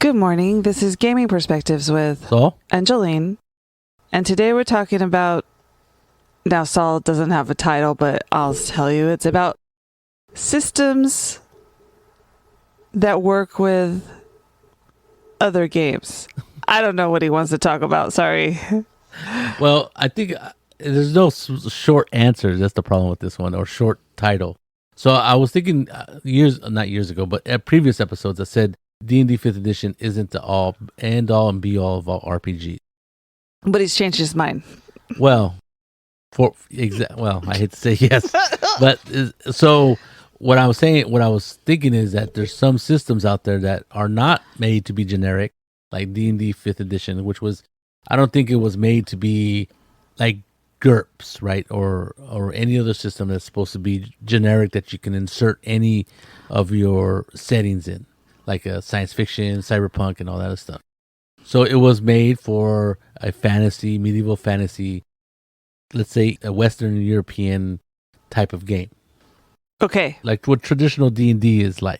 Good morning. This is Gaming Perspectives with Saul and Jolene. And today we're talking about, now Saul doesn't have a title, but I'll tell you, it's about systems that work with other games. I don't know what he wants to talk about. Sorry. Well, I think there's no short answer. That's the problem with this one, or short title. So I was thinking not years ago, but at previous episodes, I said D&D 5th edition isn't the all and be-all of all RPG. But he's changed his mind. Well, I hate to say yes, but so what I was thinking is that there's some systems out there that are not made to be generic, like D&D 5th edition, which was, I don't think it was made to be like GURPS, right? Or any other system that's supposed to be generic that you can insert any of your settings in, like a science fiction, cyberpunk, and all that other stuff. So it was made for a fantasy, medieval fantasy, let's say a Western European type of game. Okay. Like what traditional D&D is like.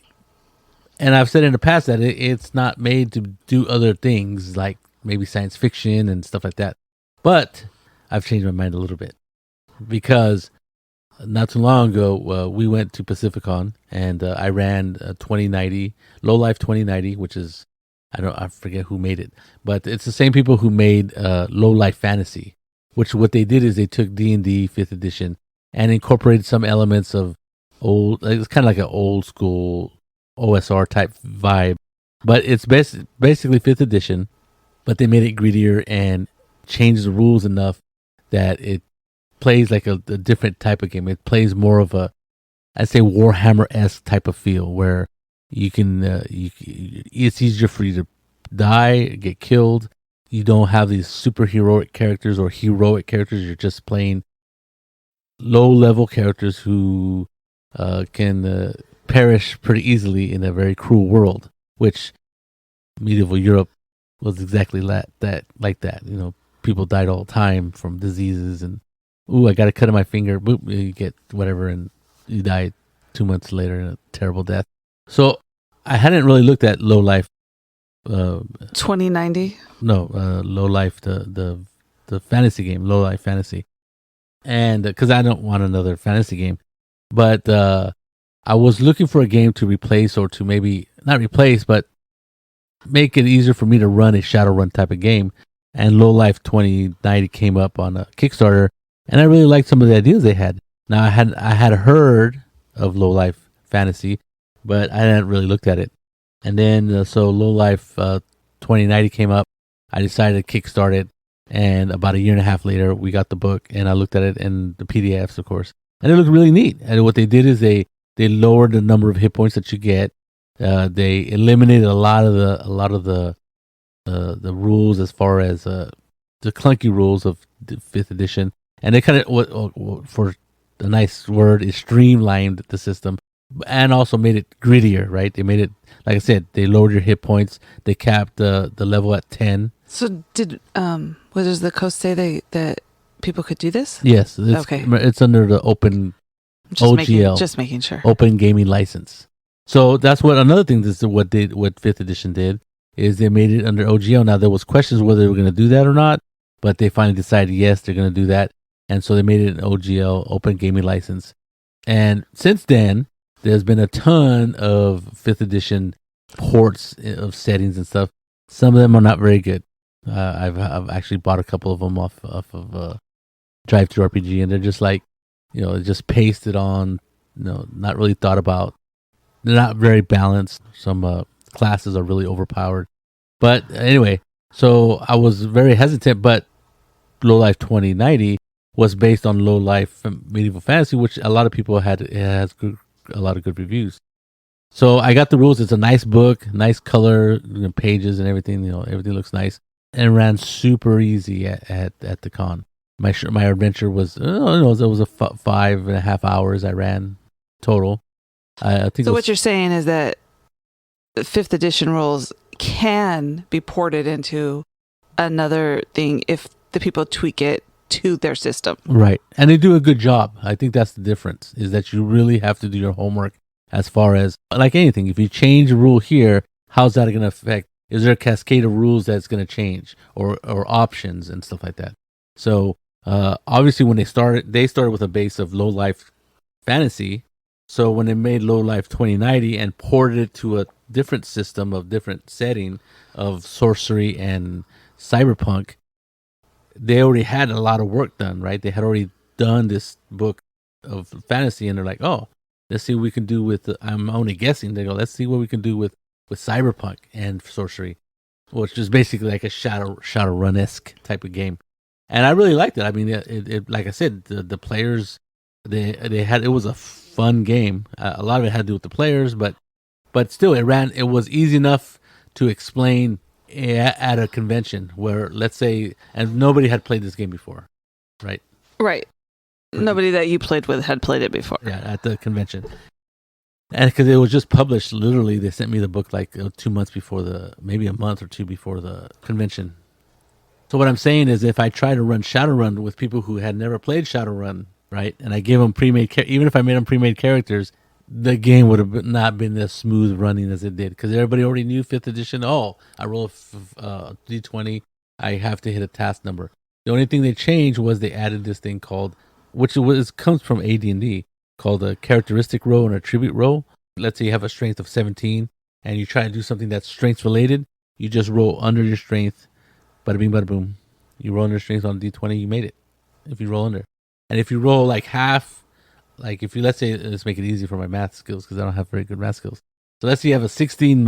And I've said in the past that it's not made to do other things like maybe science fiction and stuff like that. But I've changed my mind a little bit because not too long ago, we went to Pacificon and I ran 2090, Low Life 2090, which is, I forget who made it, but it's the same people who made Low Life Fantasy, which what they did is they took D&D 5th edition and incorporated some elements of it's kind of like an old school OSR type vibe, but it's basically 5th edition, but they made it grittier and changed the rules enough that it plays like a different type of game. It plays more of I'd say Warhammer-esque type of feel where you can, it's easier for you to die, get killed. You don't have these superheroic characters or heroic characters. You're just playing low-level characters who can perish pretty easily in a very cruel world, which medieval Europe was exactly like that. You know, people died all the time from diseases and, I got a cut in my finger. Boop, you get whatever, and you die 2 months later in a terrible death. So I hadn't really looked at Low Life. 2090? No, Low Life, the fantasy game, Low Life Fantasy. And because I don't want another fantasy game. But I was looking for a game to replace, or to maybe, not replace, but make it easier for me to run a Shadowrun type of game. And Low Life 2090 came up on a Kickstarter. And I really liked some of the ideas they had. Now, I had heard of Low Life Fantasy, but I hadn't really looked at it. And then, so Low Life 2090 came up. I decided to kickstart it. And about a year and a half later, we got the book. And I looked at it and the PDFs, of course. And it looked really neat. And what they did is they lowered the number of hit points that you get. They eliminated a lot of the rules as far as the clunky rules of the 5th edition. And they kind of, for a nice word, is streamlined the system and also made it grittier, right? They made it, like I said, they lowered your hit points. They capped the level at 10. So what does the coast say that people could do this? Yes. Okay. It's under the open OGL. Just making sure. Open gaming license. So that's another thing is what 5th edition did is they made it under OGL. Now there was questions whether they were going to do that or not, but they finally decided yes, they're going to do that. And so they made it an OGL, open gaming license. And since then, there's been a ton of 5th edition ports of settings and stuff. Some of them are not very good. I've actually bought a couple of them off of Drive to RPG, and they're just like, just pasted on, not really thought about. They're not very balanced. Some classes are really overpowered. But anyway, so I was very hesitant, but Low Life 2090 was based on Low Life Medieval Fantasy, which a lot of people has a lot of good reviews. So I got the rules. It's a nice book, nice color, pages and everything. Everything looks nice, and ran super easy at the con. My adventure was it was a 5.5 hours I ran total. I think. So what you're saying is that the 5th edition rules can be ported into another thing if the people tweak it to their system. Right. And they do a good job. I think that's the difference, is that you really have to do your homework as far as, like anything, if you change a rule here, how's that going to affect Is there a cascade of rules that's going to change, or options and stuff like that? So obviously, when they started with a base of low life fantasy. So when they made Low Life 2090 and ported it to a different system of different setting of sorcery and cyberpunk, they already had a lot of work done, right? They had already done this book of fantasy, and they're like, oh, let's see what we can do with. I'm only guessing. They go, let's see what we can do with cyberpunk and sorcery, which is basically like a Shadowrun-esque type of game. And I really liked it. I mean, it like I said, the players, they had, it was a fun game. A lot of it had to do with the players, but still, it was easy enough to explain at a convention where, let's say, and nobody had played this game before, right? Right. Nobody that you played with had played it before. Yeah, at the convention. And because it was just published, literally, they sent me the book like 2 months before maybe a month or two before the convention. So what I'm saying is, if I try to run Shadowrun with people who had never played Shadowrun, right, and I gave them even if I made them pre-made characters, the game would have not been as smooth running as it did, because everybody already knew 5th edition. Oh, I roll a d20, I have to hit a task number. The only thing they changed was they added this thing called, comes from AD&D, called a characteristic roll and a tribute roll. Let's say you have a strength of 17 and you try to do something that's strength related, you just roll under your strength. Bada bing, bada boom. You roll under strength on D20, you made it. If you roll under. And if you roll like half, like if you, let's make it easy for my math skills, because I don't have very good math skills. So let's say you have a 16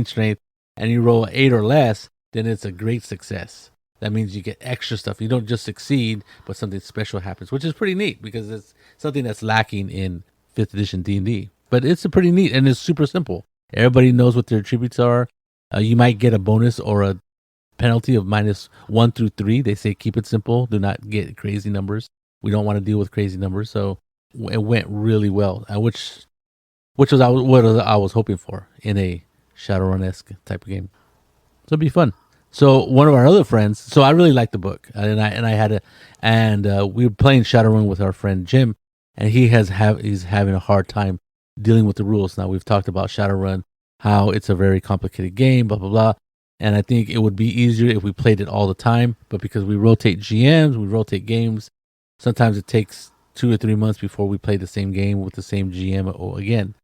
strength, and you roll 8 or less, then it's a great success. That means you get extra stuff. You don't just succeed, but something special happens, which is pretty neat, because it's something that's lacking in 5th edition D&D. But it's pretty neat, and it's super simple. Everybody knows what their attributes are. You might get a bonus or a penalty of -1 through 3. They say keep it simple. Do not get crazy numbers. We don't want to deal with crazy numbers. So it went really well, which was what I was hoping for in a Shadowrun-esque type of game. So it'd be fun. So one of our other friends. So I really liked the book, and we were playing Shadowrun with our friend Jim, and he's having a hard time dealing with the rules. Now, we've talked about Shadowrun, how it's a very complicated game, blah blah blah. And I think it would be easier if we played it all the time. But because we rotate GMs, we rotate games, sometimes it takes 2 or 3 months before we play the same game with the same GM again.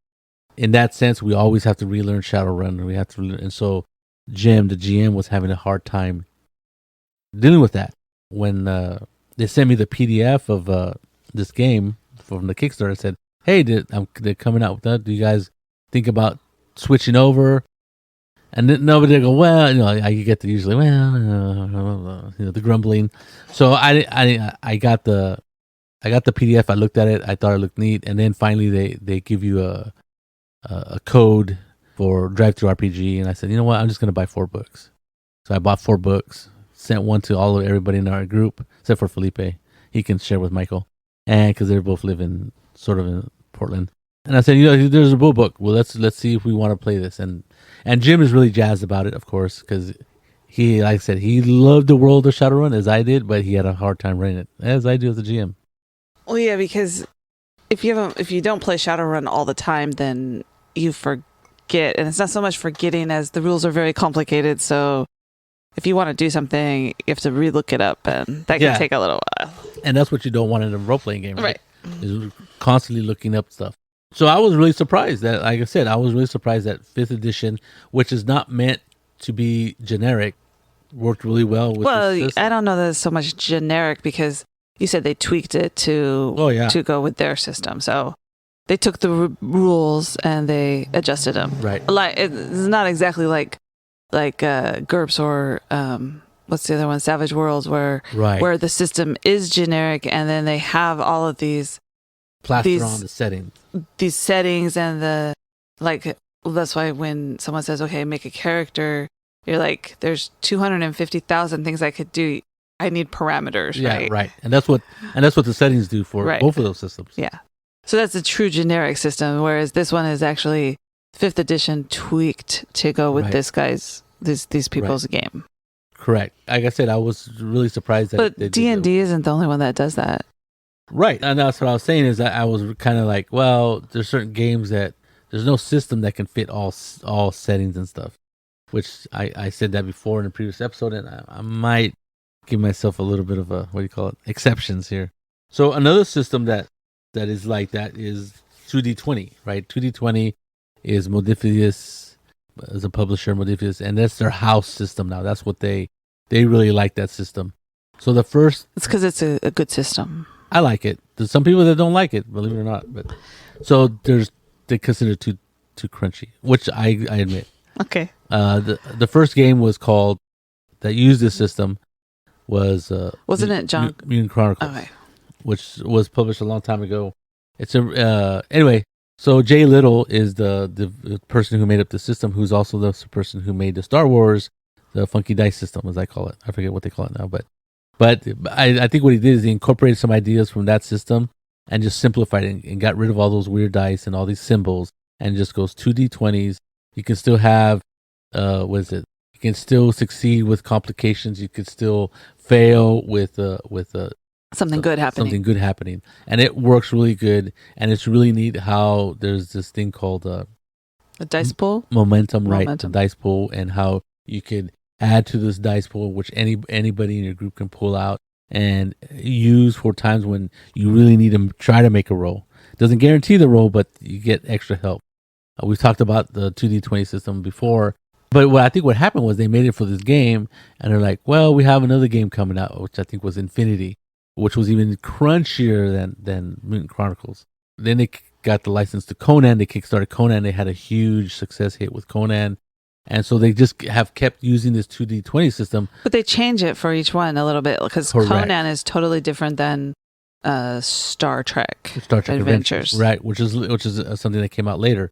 In that sense, we always have to relearn Shadowrun. And so Jim, the GM, was having a hard time dealing with that. When they sent me the PDF of this game from the Kickstarter, I said, hey, they're coming out with that. Do you guys think about switching over? And then nobody go, well, you get the usually, the grumbling. So I got the PDF. I looked at it. I thought it looked neat. And then finally they give you a code for Drive-Thru RPG. And I said, you know what? I'm just going to buy 4 books. So I bought 4 books, sent one to everybody in our group, except for Felipe. He can share with Michael. And because they both live in Portland. And I said, there's a book. Well, let's see if we want to play this. And Jim is really jazzed about it, of course, because he, like I said, he loved the world of Shadowrun as I did, but he had a hard time running it, as I do as a GM. Well, yeah, because if you don't play Shadowrun all the time, then you forget, and it's not so much forgetting as the rules are very complicated. So if you want to do something, you have to relook it up, and that can take a little while. And that's what you don't want in a role-playing game, right? Is constantly looking up stuff. So I was really surprised that, like I said, that 5th edition, which is not meant to be generic, worked really well with the system. I don't know that it's so much generic, because you said they tweaked it to go with their system. So they took the rules and they adjusted them. Right. Like, it's not exactly like GURPS or what's the other one, Savage Worlds, where the system is generic, and then they have all of these plaster on the settings. These settings and that's why when someone says, okay, make a character, you're like, there's 250,000 things I could do. I need parameters, right? Right. And that's what the settings do for both of those systems. Yeah. So that's a true generic system, whereas this one is actually 5th edition tweaked to go with these people's game. Correct. Like I said, I was really surprised that. But D&D isn't the only one that does that. Right. And that's what I was saying, is that I was kind of like, well, there's certain games that there's no system that can fit all settings and stuff. which I said that before in a previous episode, and I might give myself a little bit of a, what do you call it, exceptions here. So another system that is like that is 2D20, right? 2D20 is Modifius, as a publisher, Modifius, and that's their house system now. That's what they really like, that system. So the first... It's because it's a good system. I like it. There's some people that don't like it, believe it or not. But so they consider it too crunchy, which I admit. Okay. The first game was called, that used this system, was wasn't it John Mutant Chronicles, okay, which was published a long time ago. It's a anyway. So Jay Little is the person who made up the system, who's also the person who made the Star Wars, the Funky Dice system, as I call it. I forget what they call it now, but I think what he did is he incorporated some ideas from that system and just simplified it and got rid of all those weird dice and all these symbols, and just goes 2D20s. You can still have what is it? You can still succeed with complications. You could still fail with something good happening. Something good happening, and it works really good. And it's really neat how there's this thing called the dice pool, momentum, right? The dice pool, and how you could add to this dice pool, which anybody in your group can pull out and use for times when you really need to try to make a roll. It doesn't guarantee the roll, but you get extra help. We've talked about the 2D20 system before, but what happened was they made it for this game, and they're like, well, we have another game coming out, which I think was Infinity, which was even crunchier than Mutant Chronicles. Then they got the license to Conan. They kickstarted Conan. They had a huge success hit with Conan. And so they just have kept using this 2D20 system. But they change it for each one a little bit, because Conan is totally different than Star Trek Adventures. Right, which is something that came out later.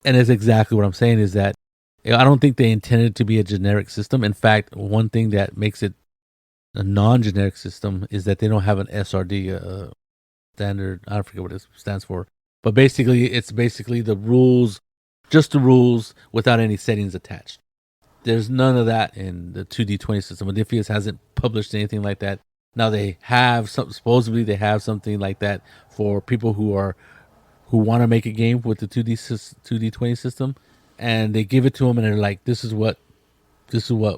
And it's exactly what I'm saying, is that I don't think they intended it to be a generic system. In fact, one thing that makes it a non-generic system is that they don't have an SRD standard. I don't forget what it stands for. But basically, it's basically the rules, just the rules without any settings attached. There's none of that in the 2D20 system. Modifius hasn't published anything like that. Now they have supposedly they have something like that for people who want to make a game with the 2D20 system, and they give it to them, and they're like, this is what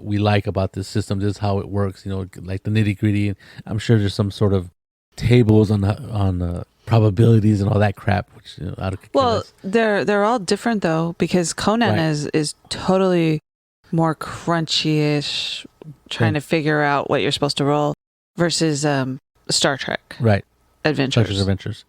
we like about this system. This is how it works. Like the nitty gritty. I'm sure there's some sort of tables on probabilities and all that crap. Which they're all different though, because Conan is totally more crunchy-ish, trying to figure out what you're supposed to roll, versus Star Trek Adventures.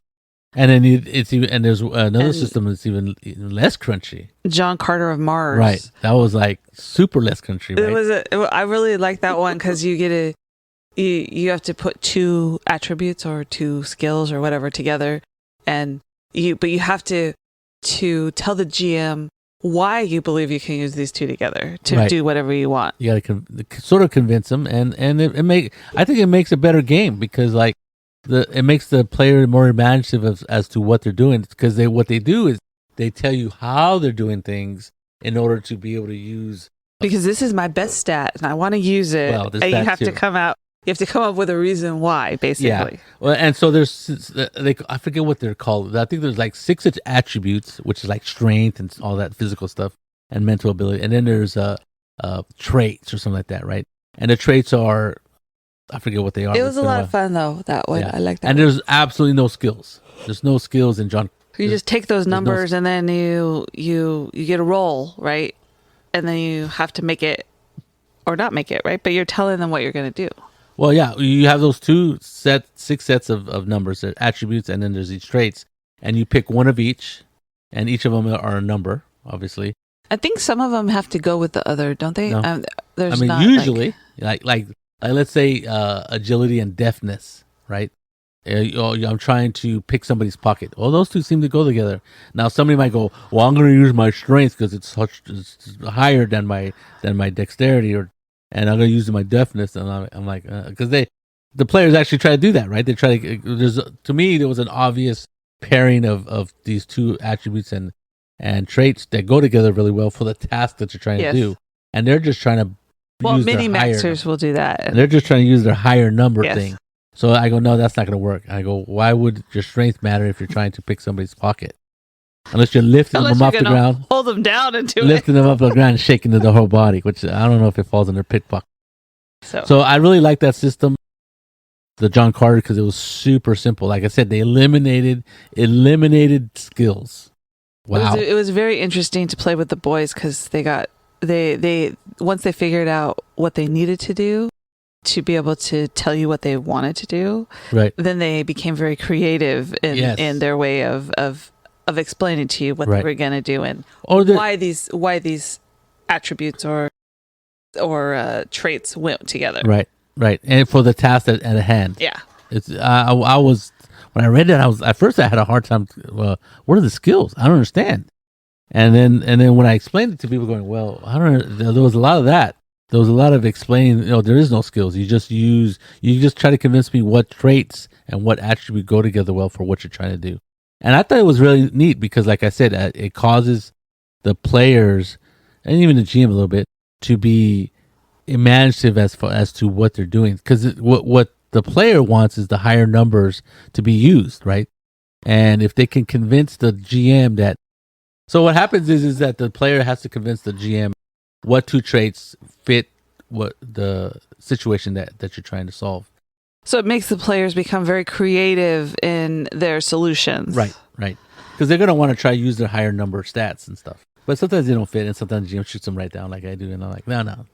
And then there's another system that's even less crunchy. John Carter of Mars. Right, that was like super less crunchy. Right? I really like that one, because you have to put two attributes or two skills or whatever together, but you have to tell the GM why you believe you can use these two together to do whatever you want. You got to sort of convince them, and I think it makes a better game, because like it makes the player more imaginative as to what they're doing, because what they do is they tell you how they're doing things in order to be able to use. Because this is my best stat, and I want to use it. Well, and you have to come up with a reason why, basically. Yeah. Well, and so there's I forget what they're called. I think there's like 6 attributes, which is like strength and all that physical stuff and mental ability, and then there's traits or something like that, right? And the traits are, I forget what they are. It was a lot of fun though, that one. Yeah. I like that. And there's absolutely no skills. There's no skills in John. You just take those numbers and then you get a roll, right? And then you have to make it or not make it, right? But you're telling them what you're going to do. Well, yeah, you have those 6 sets of numbers, attributes, and then there's these traits, and you pick one of each, and each of them are a number, obviously. I think some of them have to go with the other, don't they? No. There's usually, like let's say agility and deftness, right? I'm trying to pick somebody's pocket. Well, those two seem to go together. Now, somebody might go, well, I'm going to use my strength because it's higher than my dexterity, and I'm going to use my deftness. And I'm like, because the players actually try to do that, right? They try to. To me, there was an obvious pairing of these two attributes and traits that go together really well for the task that you're trying to do, and they're just trying to. Well, mini maxers will do that. And they're just trying to use their higher number thing. So I go, no, that's not going to work. I go, why would your strength matter if you're trying to pick somebody's pocket? unless you're lifting Unless them you're off the gonna ground, hold them down into lifting them up the ground and shaking the whole body, which I don't know if it falls under pickpocket. it. So I really like that system, the John Carter, because it was super simple. Like I said, they eliminated skills. Wow. It was very interesting to play with the boys because they once they figured out what they needed to do to be able to tell you what they wanted to do, Right. then they became very creative in their way of explaining to you what Right. they were going to do and Or why these attributes or traits went together. Right. And for the task at hand. Yeah. It's I was when I read that, at first I had a hard time. What are the skills? I don't understand. And then when I explained it to people, going, well, I don't. There was a lot of that. There was a lot of explaining. There is no skills. You just try to convince me what traits and what attribute go together well for what you're trying to do. And I thought it was really neat because, like I said, it causes the players and even the GM a little bit to be imaginative as to what they're doing. Because what the player wants is the higher numbers to be used, right? And if they can convince the GM that, so what happens is that the player has to convince the GM what two traits fit what the situation that you're trying to solve. So it makes the players become very creative in their solutions. Right. Because they're going to want to try to use their higher number stats and stuff. But sometimes they don't fit, and sometimes the GM shoots them right down like I do, and I'm like, no,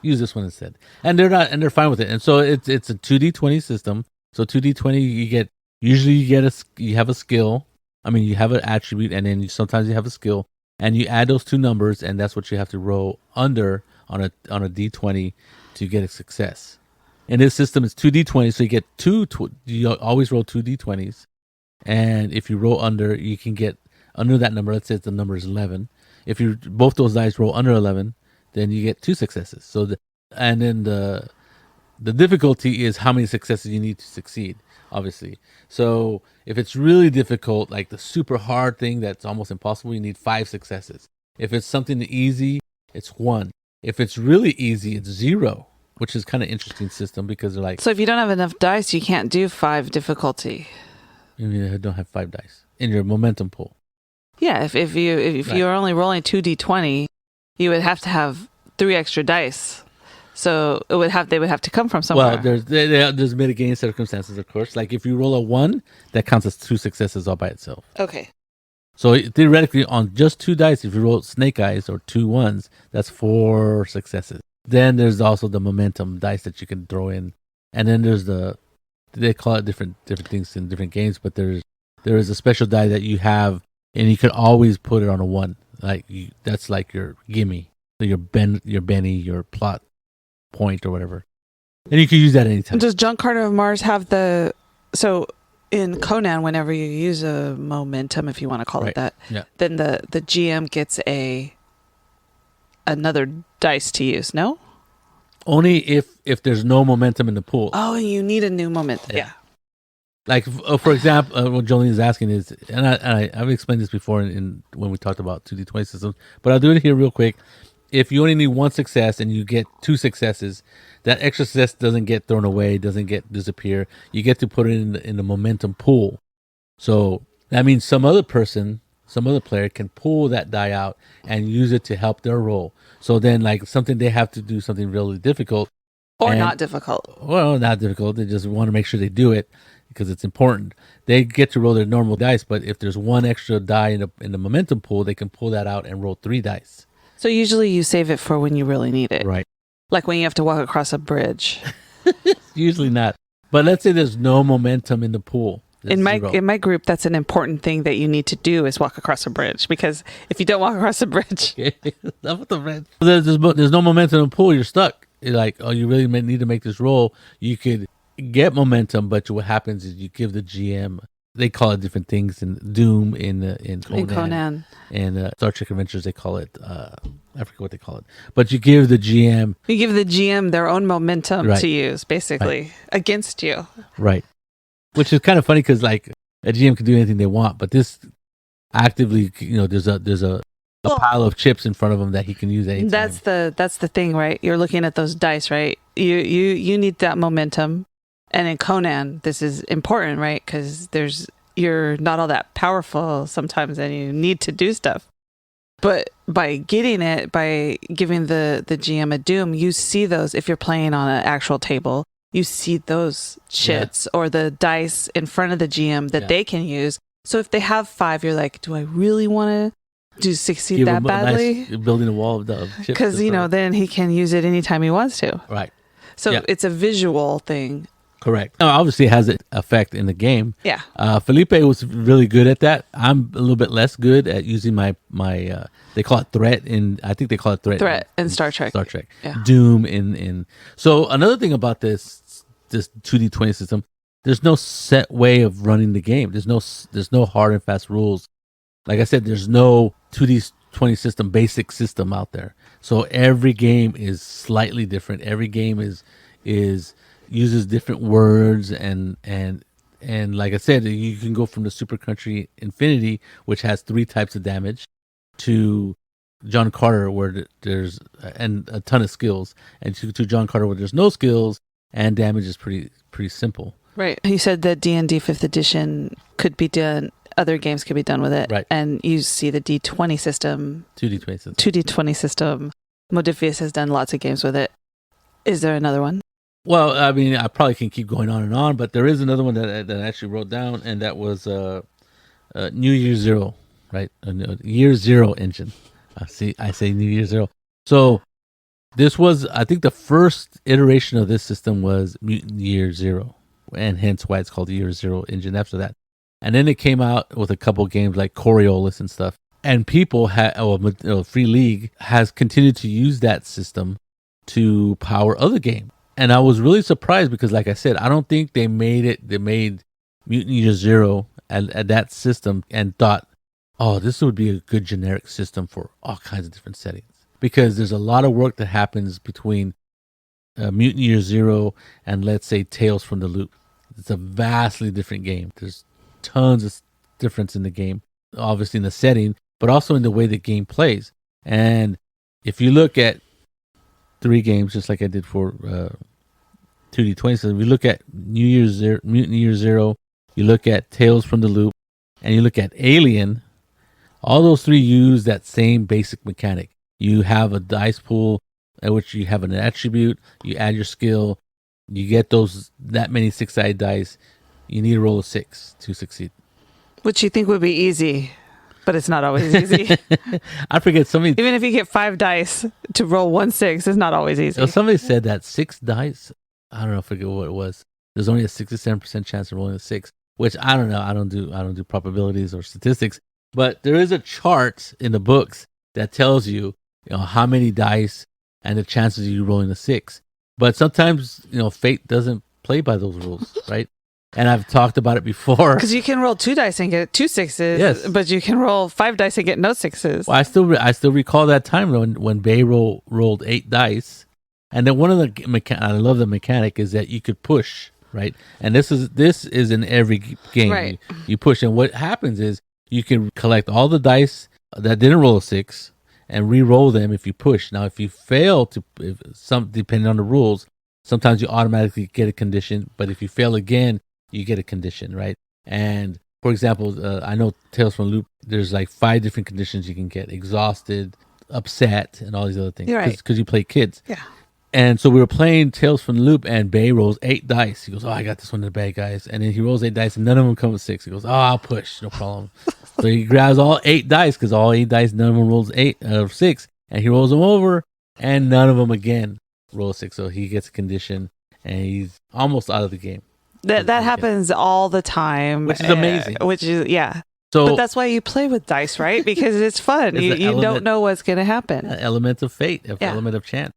use this one instead. And they're fine with it. And so it's a 2d20 system. So 2d20, you have a skill. I mean, you have an attribute, and then sometimes you have a skill, and you add those two numbers, and that's what you have to roll under on a d20 to get a success. In this system, it's 2d20, so you get you always roll 2d20s, and if you roll under, you can get under that number. Let's say the number is 11. If both those dice roll under 11, then you get two successes. So then the difficulty is how many successes you need to succeed, obviously. So if it's really difficult, like the super hard thing that's almost impossible, you need 5 successes. If it's something easy, it's 1. If it's really easy, it's 0, which is kind of interesting system because they're like. So if you don't have enough dice, you can't do 5 difficulty. You don't have 5 dice in your momentum pool. Yeah, if you're only rolling 2d20, you would have to have 3 extra dice. So they would have to come from somewhere. Well, there's mitigating circumstances, of course. Like if you roll a 1, that counts as 2 successes all by itself. Okay. So theoretically, on just 2 dice, if you roll snake eyes or 2 1s, that's 4 successes. Then there's also the momentum dice that you can throw in, and then there's they call it different things in different games, but there is a special die that you have, and you can always put it on a 1. That's like your gimme, your Benny, your plot point or whatever, and you can use that anytime. Does John Carter of Mars have so in Conan, whenever you use a momentum, if you want to call it that, then the GM gets another dice to use? No, only if there's no momentum in the pool. Oh, you need a new momentum. Yeah. Like for example, what Jolene is asking is, and I've explained this before in when we talked about 2d20 systems, but I'll do it here real quick. If you only need 1 success and you get 2 successes, that extra success doesn't get thrown away, doesn't get disappear. You get to put it in the momentum pool. So that means some other player can pull that die out and use it to help their roll. So then, like something they have to do something really difficult, or not difficult. Well, not difficult. They just want to make sure they do it because it's important. They get to roll their normal dice, but if there's 1 extra die in the momentum pool, they can pull that out and roll 3 dice. So usually you save it for when you really need it. Right. Like when you have to walk across a bridge. Usually not. But let's say there's no momentum in the pool. In my group, that's an important thing that you need to do is walk across a bridge, because if you don't walk across a bridge, there's no momentum in the pool, you're stuck. You're like, oh, you really need to make this roll. You could get momentum, but what happens is you give the GM. They call it different things in Doom, in Conan. And Star Trek Adventures, they call it, I forget what they call it. But you give the GM... You give the GM their own momentum to use, basically, against you. Right. Which is kind of funny because, like, a GM can do anything they want, but this actively, there's a pile of chips in front of him that he can use anytime. That's the thing, right? You're looking at those dice, right? You need that momentum. And in Conan, this is important, right? Because you're not all that powerful sometimes and you need to do stuff. But by giving the GM a doom, you see those. If you're playing on an actual table, you see those chits or the dice in front of the GM that they can use. So if they have 5, you're like, do I really want to succeed that badly? Nice, building a wall of chips. Because, then he can use it anytime he wants to. Right. So it's a visual thing. Correct. Now, obviously, it has an effect in the game. Yeah. Felipe was really good at that. I'm a little bit less good at using my they call it threat I think they call it threat in Star Trek. Star Trek. Yeah. Doom in. So another thing about this 2D20 system, there's no set way of running the game. There's no hard and fast rules. Like I said, there's no 2D20 system, basic system out there. So every game is slightly different. Every game is uses different words and like I said, you can go from the Super Country Infinity, which has 3 types of damage, to John Carter where there's and a ton of skills, and to John Carter where there's no skills and damage is pretty simple. Right. You said that D&D 5th edition could be done. Other games could be done with it. Right. And you see the D20 system. 2D20 system. Modifius has done lots of games with it. Is there another one? Well, I mean, I probably can keep going on and on, but there is another one that I actually wrote down, and that was New Year Zero, right? Year Zero engine. I say New Year Zero. So this was, I think, the first iteration of this system was Mutant Year Zero, and hence why it's called the Year Zero engine after that. And then it came out with a couple games like Coriolis and stuff. And people Free League has continued to use that system to power other games. And I was really surprised because, like I said, I don't think they made Mutant Year Zero at that system and thought, oh, this would be a good generic system for all kinds of different settings. Because there's a lot of work that happens between Mutant Year Zero and, let's say, Tales from the Loop. It's a vastly different game. There's tons of difference in the game, obviously in the setting, but also in the way the game plays. And if you look at 3 games, just like I did for 2D20, so we look at Mutant Year Zero, you look at Tales from the Loop, and you look at Alien, all those 3 use that same basic mechanic. You have a dice pool at which you have an attribute, you add your skill, you get that many 6-sided dice, you need to roll a 6 to succeed. Which you think would be easy, but it's not always easy. I forget somebody. Even if you get 5 dice to roll 1 6, it's not always easy. Somebody said that 6 dice. I don't know. I forget what it was. There's only a 67% chance of rolling a 6, which I don't know. I don't do probabilities or statistics, but there is a chart in the books that tells you, how many dice and the chances of you rolling a 6. But sometimes, fate doesn't play by those rules, right? And I've talked about it before. Because you can roll 2 dice and get 2 6s, yes, but you can roll 5 dice and get no 6s. Well, I still recall that time when Bay rolled 8 dice, and then one of the I love the mechanic is that you could push, right? And this is in every game. Right. You push, and what happens is you can collect all the dice that didn't roll a 6 and re-roll them if you push. Now, if you fail depending on the rules, sometimes you automatically get a condition, but if you fail again, you get a condition, right? And for example, I know Tales from the Loop, there's like 5 different conditions you can get: exhausted, upset, and all these other things. Right. Because you play kids. Yeah. And so we were playing Tales from the Loop, and Bay rolls 8 dice. He goes, "Oh, I got this one in the bag, guys." And then he rolls 8 dice, and none of them come with 6. He goes, "Oh, I'll push, no problem." So he grabs all 8 dice, because all 8 dice, none of them rolls 8 out of 6, and he rolls them over, and none of them again roll a 6. So he gets a condition, and he's almost out of the game. That happens all the time, which is amazing. So, but that's why you play with dice, right? Because it's fun. You don't know what's going to happen. Element of fate, element of chance.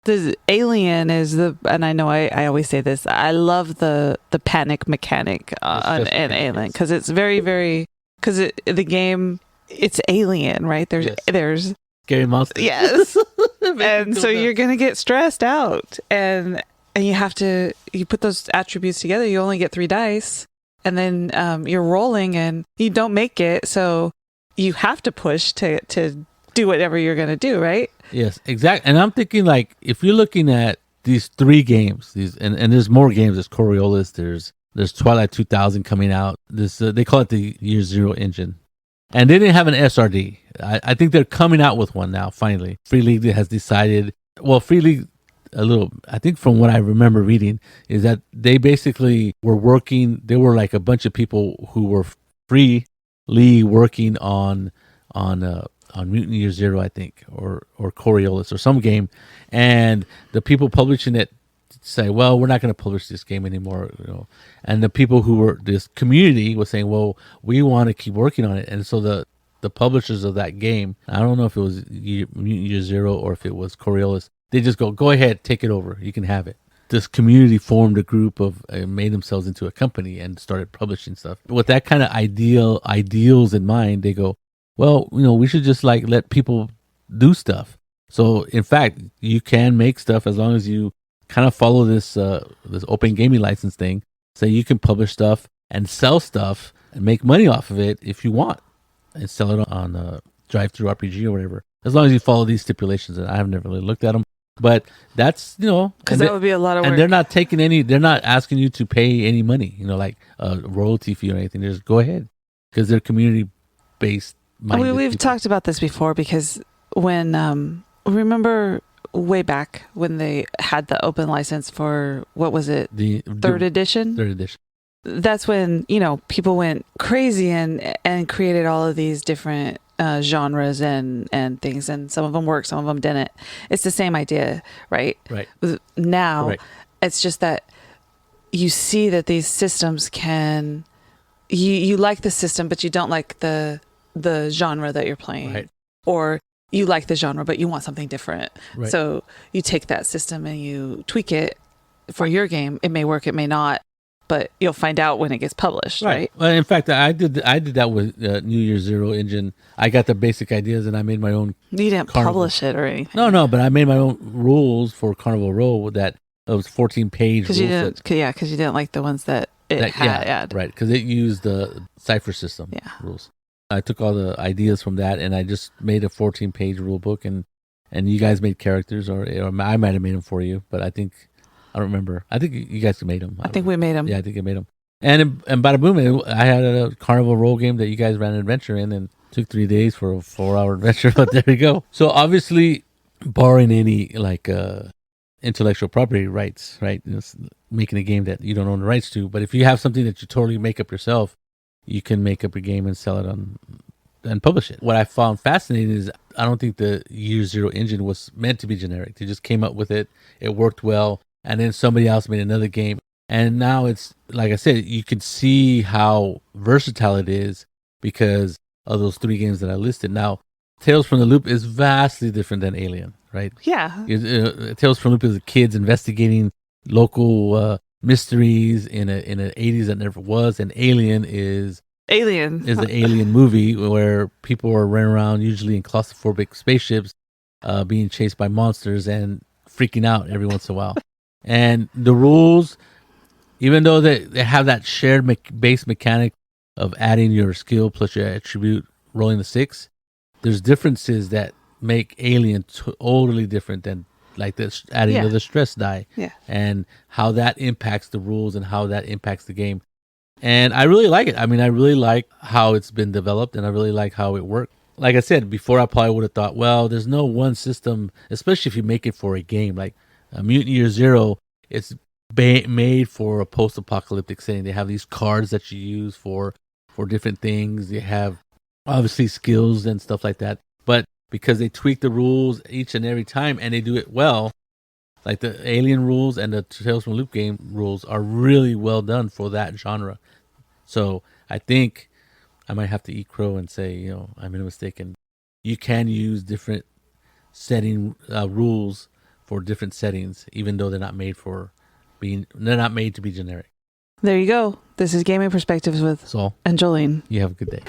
The Alien is and I know I always say this, I love the panic mechanic on Alien, because it's very, very, because the game, it's alien, right? There's scary monsters. Yes. And so you're going to get stressed out, and you put those attributes together, you only get 3 dice, and then you're rolling and you don't make it, so you have to push to do whatever you're going to do, right? Yes, exactly. And I'm thinking, like, if you're looking at these 3 games, and there's more games, there's Coriolis, there's There's Twilight 2000 coming out. This they call it the Year Zero engine, and they didn't have an SRD. I think they're coming out with one now. Finally, Free League has decided. Well, Free League, a little. I think from what I remember reading is that they basically were working. They were like a bunch of people who were freely working on Mutant Year Zero, I think, or Coriolis or some game, and the people publishing it say, well, we're not going to publish this game anymore, and the people who were this community was saying, well, we want to keep working on it. And so the publishers of that game, I don't know if it was Mutant Year Zero or if it was Coriolis, they just go ahead, take it over, you can have it. This community formed a group of made themselves into a company and started publishing stuff with that kind of ideals in mind. They go, well, we should just like let people do stuff. So in fact, you can make stuff as long as you kind of follow this open gaming license thing. So you can publish stuff and sell stuff and make money off of it if you want, and sell it on Drive-Thru RPG or whatever. As long as you follow these stipulations, and I have never really looked at them, but that's because that would be a lot of work. And they're not taking any. They're not asking you to pay any money. Like a royalty fee or anything. They just go ahead because they're community based. We've talked about this before because when remember way back when they had the open license for what was it, the third edition. That's when people went crazy and created all of these different genres and things, and some of them worked, some of them didn't. It's the same idea, right? Now it's just that you see that these systems can you like the system but you don't like the genre that you're playing, or you like the genre but you want something different, so you take that system and you tweak it for your game. It may work, it may not, but you'll find out when it gets published, right? Well, in fact, I did that with New Year Zero engine. I got the basic ideas and I made my own. You didn't publish it or anything. No, but I made my own rules for Carnival Row that it was 14-page. Because you didn't like the ones that it had. Right, because it used the cipher system rules. I took all the ideas from that and I just made a 14-page rule book, and you guys made characters, or I might have made them for you, but I don't remember. I think you guys made them. I think we made them. Yeah, I think I made them. And bada boom, I had a Carnival Roll game that you guys ran an adventure in, and it took 3 days for a 4-hour adventure. But there you go. So obviously, barring any intellectual property rights, right? Making a game that you don't own the rights to. But if you have something that you totally make up yourself, you can make up a game and sell it and publish it. What I found fascinating is I don't think the Year Zero engine was meant to be generic. They just came up with it. It worked well. And then somebody else made another game. And now it's, like I said, you can see how versatile it is because of those 3 games that I listed. Now, Tales from the Loop is vastly different than Alien, right? Yeah. Tales from the Loop is kids investigating local mysteries in an 80s that never was. And Alien is the alien movie where people are running around usually in claustrophobic spaceships being chased by monsters and freaking out every once in a while. And the rules, even though they have that shared base mechanic of adding your skill plus your attribute, rolling the 6, there's differences that make Alien totally different than like this, adding another stress die, and how that impacts the rules and how that impacts the game. And I really like it. I mean, I really like how it's been developed, and I really like how it worked. Like I said before, I probably would have thought, well, there's no one system, especially if you make it for a game like Mutant Year Zero. It's made for a post-apocalyptic setting. They have these cards that you use for different things. They have obviously skills and stuff like that. But because they tweak the rules each and every time and they do it well, like the Alien rules and the Tales from the Loop game rules are really well done for that genre. So I think I might have to eat crow and say, I made a mistake. And you can use different setting rules for different settings, even though they're not made to be generic. There you go. This is Gaming Perspectives with Saul and Jolene. You have a good day.